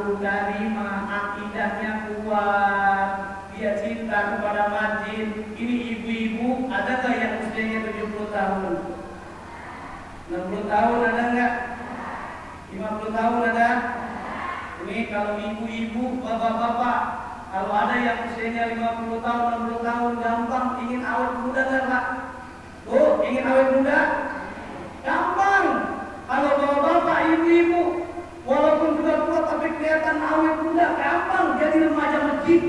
akhlakul karimah, akidahnya kuat, dia cinta kepada masjid. Ini ibu-ibu, ada nggak yang usianya 70 tahun? 60 tahun ada nggak? 50 tahun ada? Ini kalau ibu-ibu, bapak-bapak, kalau ada yang usianya 50 tahun, 60 tahun, gampang ingin awet muda nggak Pak? Oh, ingin awet muda? Gampang. Kalau bapak-bapak, ibu-ibu, walaupun sudah tua tapi kelihatan awet muda, gampang jadi remaja masjid.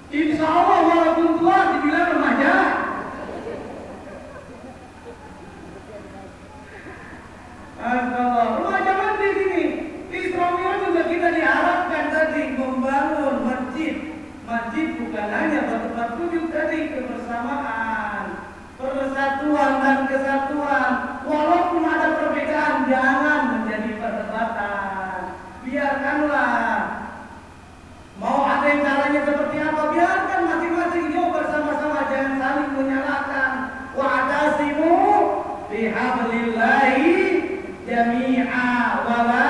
Insya Allah walaupun tua dibilang remaja. Remaja masjid ini. Di Islamiyah juga kita diharapkan tadi membangun masjid. Masjid bukan hanya tempat sujud tadi, kebersamaan, persatuan dan kesatuan. Walaupun ada perbedaan, jangan menjadi perdebatan. Biarkanlah. Mau ada yang caranya seperti apa, biarkan masing-masing hidup bersama-sama, jangan saling menyalahkan. Wa'tasimu bihablillahi jami'a wala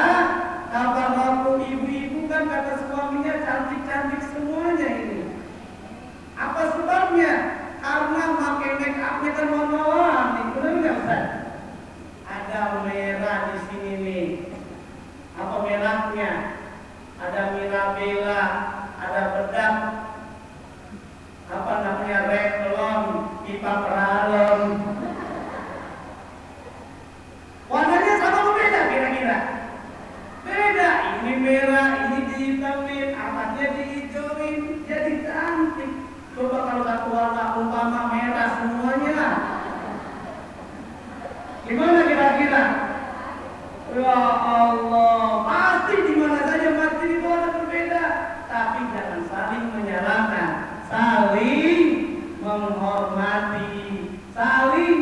tafarraqu. Ibu-ibu kan kata suaminya cantik-cantik semuanya ini. Apa sebabnya? Karena pakai make upnya kan warna-warni, benar nggak Ustaz? Ada merah di sini nih. Apa merahnya? Ada Mirabella, ada bedak, apa namanya, Revlon, pipa peralon. Warnanya sama atau beda kira-kira? Beda. Ini merah, ini dihitamin, atasnya dihijauin, jadi cantik. Coba kalau satu warna umpama merah semuanya, gimana kira-kira? Ya Allah, pasti di mana saja masjid itu ada berbeda, tapi jangan saling menyalahkan, saling menghormati, saling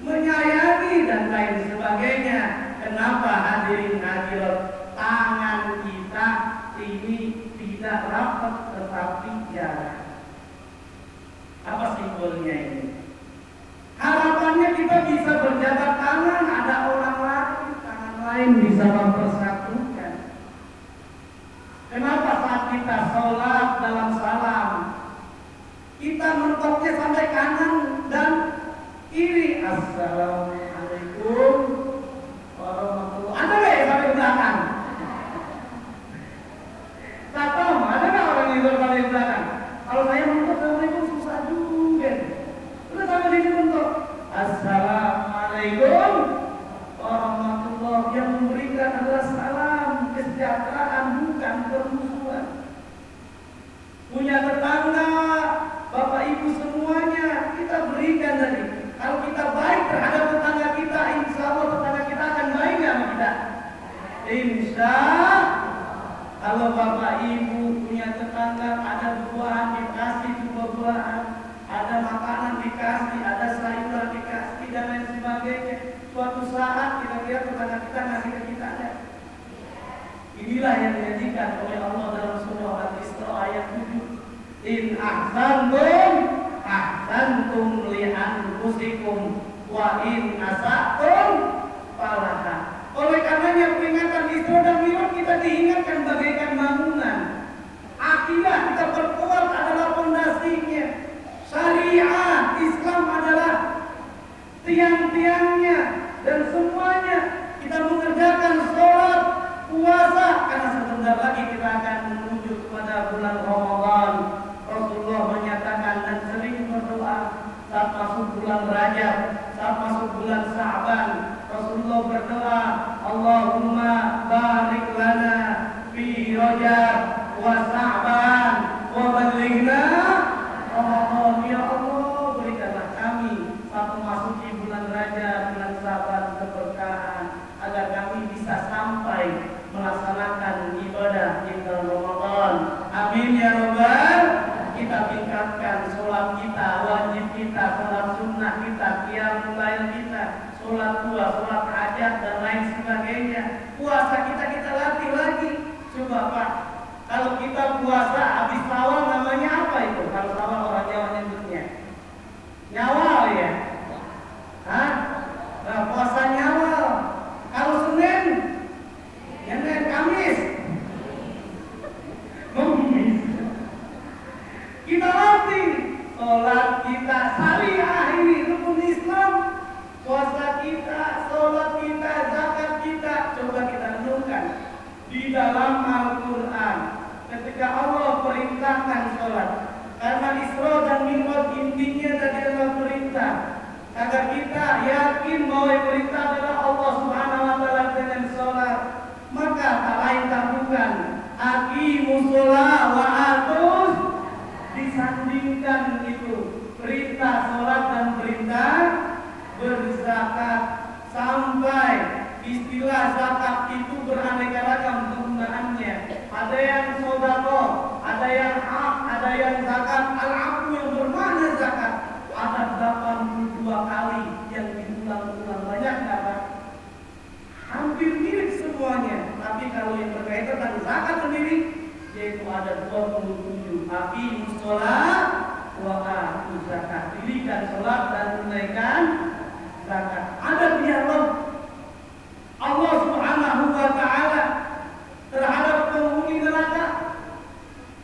menyayangi dan lain sebagainya. Kenapa hadirin hadirat? Tangan kita ini tidak rapat tetapi jarak. Apa simbolnya ini? Harapannya kita bisa berjabat tangan, ada orang lain bisa mempersatukan. Kenapa saat kita sholat dalam salam kita mentoknya sampai kanan dan kiri? Assalamualaikum warahmatullahi. Ada nggak yang sampai belakang? Satam, ada nggak orang yang sampai belakang? Kalau saya mentok assalamualaikum susah juga. Udah sampai di mentok. Assalamualaikum warahmatullahi. Yang memberikan adalah salam kesejahteraan, bukan permusuhan. Punya tetangga, bapak ibu semuanya kita berikan tadi. Kalau kita baik terhadap tetangga kita, insya Allah tetangga kita akan baik sama kita. Insya kalau bapak ibu punya tetangga, ada buah dikasih buah-buahan, ada makanan dikasih, ada sayuran dikasih dan lain sebagainya. Suatu saat kita lihat tetangga kita ngasih ke kita ada. Inilah yang dijanjikan oleh Allah dalam surah Al-Isra ayat 7. In ahsantum ahsantum li anfusikum wa in asatum falaha. Oleh karenanya peringatan Isra dan Mi'raj kita diingatkan bagaikan bangunan. Akidah kita perkuat adalah fondasinya. Syariat Islam adalah tiang-tiangnya, dan semuanya kita mengerjakan sholat, puasa, karena sebentar lagi kita akan menuju kepada bulan Ramadan. Rasulullah menyatakan dan sering berdoa saat masuk bulan Rajab, saat masuk bulan Sa'ban. Rasulullah berdoa, Allahumma barik lana fi Rajab wa Sa'ban wa ballighna Ramadan. Ya Allah, berikanlah kami saat memasuki bulan Rajab, bulan Sa'ban keberkahan, agar kami bisa sampai melaksanakan ibadah di bulan Ramadan. Amin ya Rabbal. Kita tingkatkan sholat kita, wajib kita, sholat sunnah kita, qiyamul lail kita, sholat dua, sholat hajat dan lain sebagainya. Puasa kita latih lagi. Coba Pak, kalau kita puasa habis sawal namanya apa itu? Kalau sawal orang Jawa nyebutnya nyawal ya. Hah? Nah, puasa nyawal. Kalau Senin di dalam Al-Quran ketika Allah perintahkan sholat. Karena Isra dan Mi'raj intinya tadi adalah perintah agar kita yakin bahwa perintah adalah Allah Subhanahu wa taala dengan sholat. Maka tak lain tak bukan aqimus sholat wa atuz, disandingkan itu perintah sholat dan perintah berzakat, sampai istilah zakat itu beraneka ragam penggunaannya. Ada yang sedekah, ada yang hak, ada yang zakat al-'afw yang bermakna zakat. Ada 82 kali yang diulang-ulang. Banyak nggak Pak? Hampir mirip semuanya. Tapi kalau yang berkaitan dengan zakat sendiri, yaitu ada 27. Aqimus sholat wa atuz zakat, dirikan sholat dan tunaikan zakat. Ada dialog Allah Subhanahu wa taala terhadap penghuni neraka.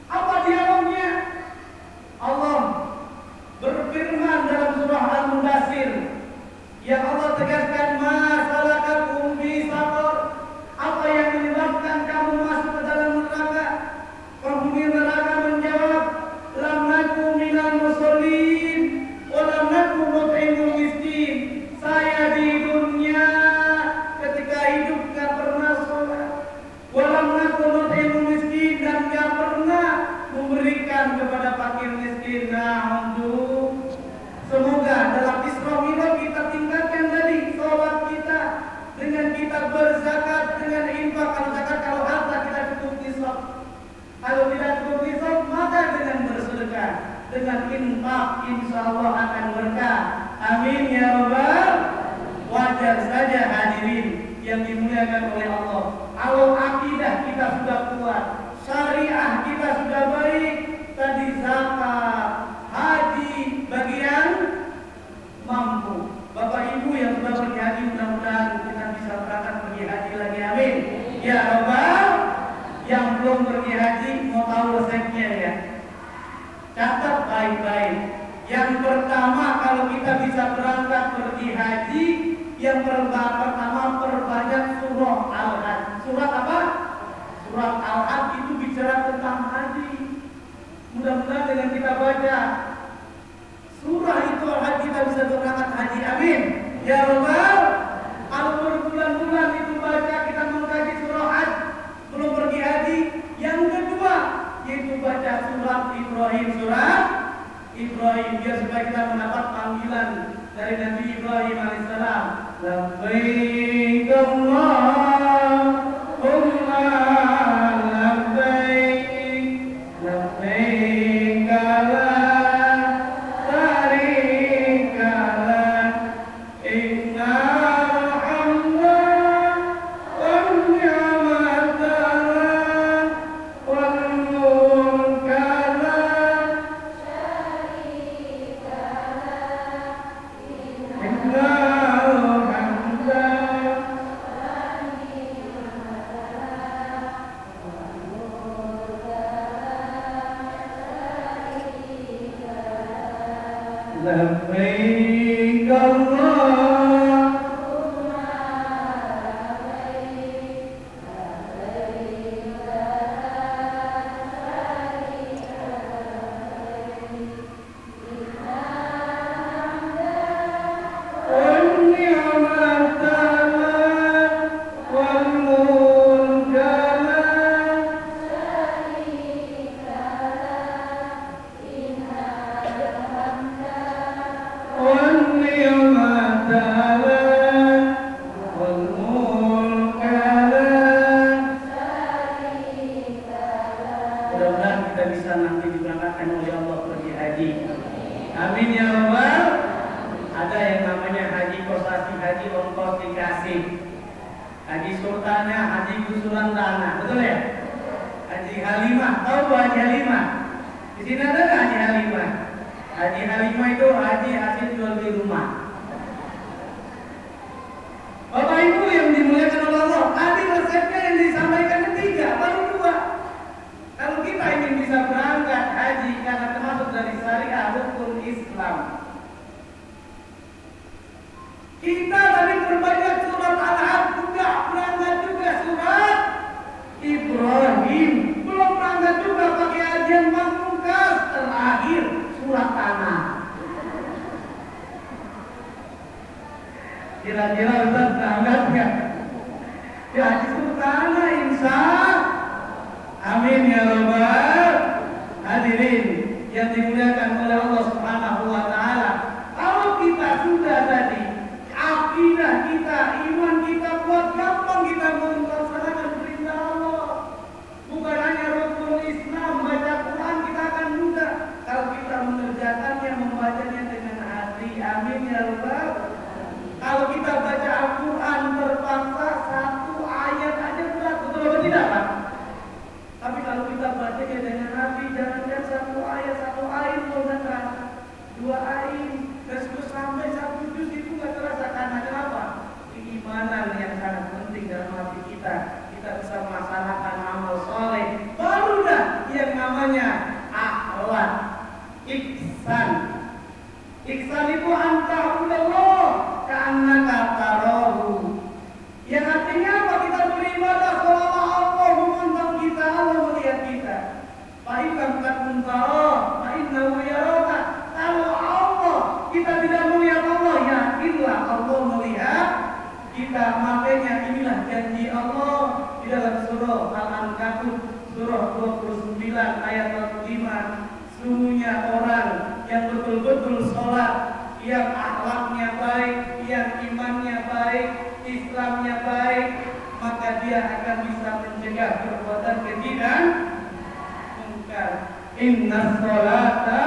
Apa dialognya? Allah berfirman dalam surah Al-Mudaththir, yang Allah tegaskan, ma salakakum fi saqar, apa yang menyebabkan kamu masuk ke dalam neraka? Penghuni neraka menjawab, lam naku minal musallin wa lam naku nut'imul miskin. Saya di dunia ketika hidup gak pernah sholat, wa lam naku nut'imul miskin, dan gak pernah memberikan kepada fakir miskin. Nah, untuk semoga dalam Isra Mi'raj kita tingkatkan tadi sholat kita dengan kita berzakat, dengan infak. Kalau zakat, kalau harta kita cukup nisab. Kalau tidak cukup nisab, maka dengan bersedekah, dengan infak, insya Allah akan berkah. Amin ya rabbal. Wajar saja hadirin yang dimuliakan oleh Allah, kalau akidah kita sudah kuat, syariah kita sudah baik, tadi zakat, haji bagian mampu. Bapak Ibu yang sudah pergi haji, mudah-mudahan kita bisa berangkat pergi haji lagi, amin ya rabbal. Yang belum pergi haji mau tahu resepnya ya, catat baik-baik. Yang pertama, kalau kita bisa berangkat pergi haji, yang pertama perbanyak surah Al-Hajj. Surat apa? Surat Al-Hajj itu bicara tentang haji. Mudah-mudahan dengan kita baca surah itu Al-Hajj kita bisa berangkat haji, amin ya rabbal. Kalau berbulan-bulan itu baca, kita mengkaji surah Hajj belum pergi haji. Yang kedua yaitu baca surat Ibrahim, surat Ibrahim, biar supaya kita mendapat panggilan dari Nabi Ibrahim alaihissalam. Labbaik Allahumma labbaik, labbaik la syarika lak, innal hamda wan ni'mata lak, wal mulka lak, innal hamda labbaik Allahumma wan ni'mata lak, wal mulka lak, wan ni'mata lak, wal mulka lak. Mudah-mudahan kita bisa nanti diberangkatkan oleh Allah pergi haji, amin ya rabbal. Ada yang namanya haji kosasi, haji ongkos dikasih, haji sultannya, haji gusuran tanah, betul ya? Haji Halimah, tahu Bu Haji Halimah? Di sini ada nggak Haji Halimah? Haji Halimah itu haji hasil jual beli rumah. Bapak Ibu yang dimuliakan oleh Allah, tadi resepnya yang disampaikan ketiga, baru dua. Kalau kita ingin bisa berangkat haji karena termasuk dari syariah hukum Islam, kita tadi berbanyak surat Al-Hajj juga, berangkat juga surat Ya justru karena insya. Amin ya rabbal hadirin yang dimuliakan oleh Allah Subhanahu wa taala. Kalau kita sudah tadi akidah kita, iman kita kuat, gampang kita melaksanakan perintah Allah. Bukan hanya rukun Islam, baca Quran kita akan mudah kalau kita mengerjakannya, membacanya dengan hati. Amin ya rabbal. Kalau kita baca Al-Quran terpaksa satu ayat aja berat, betul atau tidak Pak? Tapi kalau kita bacanya dengan hati, jangan satu ayat sudah terasa, dua ayat, dan sampai satu juz itu nggak terasa. Karena kenapa? Keimanan yang sangat penting dalam hati kita. Kita bisa melaksanakan amal soleh, baru dah yang namanya akhlak, ihsan. Ihsan itu anta'budallah ka'annaka tarahu. Yang artinya apa? Kita beribadah seolah Allah memandang kita, Allah melihat kita. Fa in lam takun tara fa innahu yaraka. Kalau Allah kita tidak melihat Allah, yakinlah Allah melihat kita. Makanya inilah janji Allah di dalam surah Al-Ankabut surah 29 ayat 45. Sungguhnya orang yang betul-betul sholat, yang akhlaknya baik, yang imannya baik, Islamnya baik, maka dia akan bisa mencegah perbuatan keji dan mungkar. Inna sholata